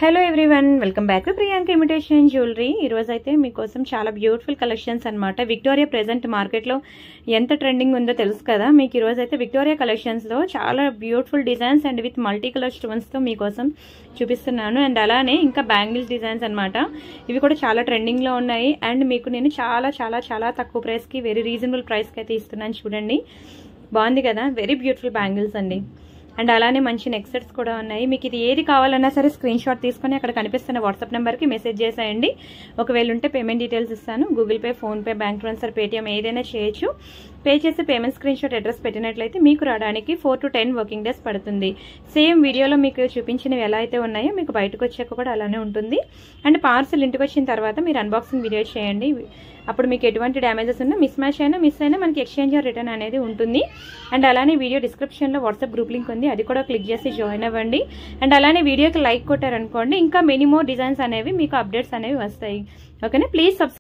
Hello everyone, welcome back to Priyanka imitation jewellery. ఈరోజు అయితే మీకోసం చాలా బ్యూటిఫుల్ కలెక్షన్స్ అనమాట. విక్టోరియా ప్రెజెంట్ మార్కెట్లో ఎంత ట్రెండింగ్ ఉందో తెలుసు కదా మీకు. ఈరోజు అయితే విక్టోరియా కలెక్షన్స్లో చాలా beautiful designs and with multi colour స్టోన్స్తో మీకోసం చూపిస్తున్నాను. అండ్ అలానే ఇంకా బ్యాంగిల్స్ డిజైన్స్ అనమాట. ఇవి కూడా చాలా ట్రెండింగ్లో ఉన్నాయి. అండ్ మీకు నేను చాలా చాలా చాలా తక్కువ ప్రైస్కి, వెరీ రీజనబుల్ ప్రైస్కి అయితే ఇస్తున్నాను. చూడండి, బాగుంది కదా, వెరీ బ్యూటిఫుల్ బ్యాంగిల్స్ అండి. అండ్ అలానే మంచి నెక్ సెట్స్ కూడా ఉన్నాయి. మీకు ఇది ఏది కావాలన్నా సరే స్క్రీన్ షాట్ తీసుకొని అక్కడ కనిపిస్తున్న వాట్సాప్ నెంబర్కి మెసేజ్ చేసేయండి. ఒకవేళ ఉంటే పేమెంట్ డీటెయిల్స్ ఇస్తాను. Google pay, PhonePe, bank transfer, Paytm ఏదైనా చేయొచ్చు. పే చేసి పేమెంట్ స్క్రీన్ షాట్ అడ్రస్ పెట్టినట్లయితే మీకు రావడానికి 4 to 10 వర్కింగ్ డేస్ పడుతుంది. సేమ్ వీడియోలో మీకు చూపించినవి ఎలా అయితే ఉన్నాయో మీకు బయటకు వచ్చాక కూడా అలానే ఉంటుంది. అండ్ పార్సల్ ఇంటికి వచ్చిన తర్వాత మీరు అన్బాక్సింగ్ వీడియో చేయండి. అప్పుడు మీకు ఎటువంటి డ్యామేజెస్ ఉన్నా, మిస్ అయినా మనకి ఎక్స్చేంజ్ ఆర్ రిటర్న్ అనేది ఉంటుంది. అండ్ అలానే వీడియో డిస్క్రిప్షన్లో వాట్సాప్ గ్రూప్ లింక్ ఉంది, అది కూడా క్లిక్ చేసి జాయిన్ అవ్వండి. అండ్ అలానే వీడియోకి లైక్ కొట్టారనుకోండి, ఇంకా మెనీ మోర్ డిజైన్స్ అనేవి మీకు అప్డేట్స్ అనేవి వస్తాయి. ఓకేనా, ప్లీజ్ సబ్స్క్రైబ్.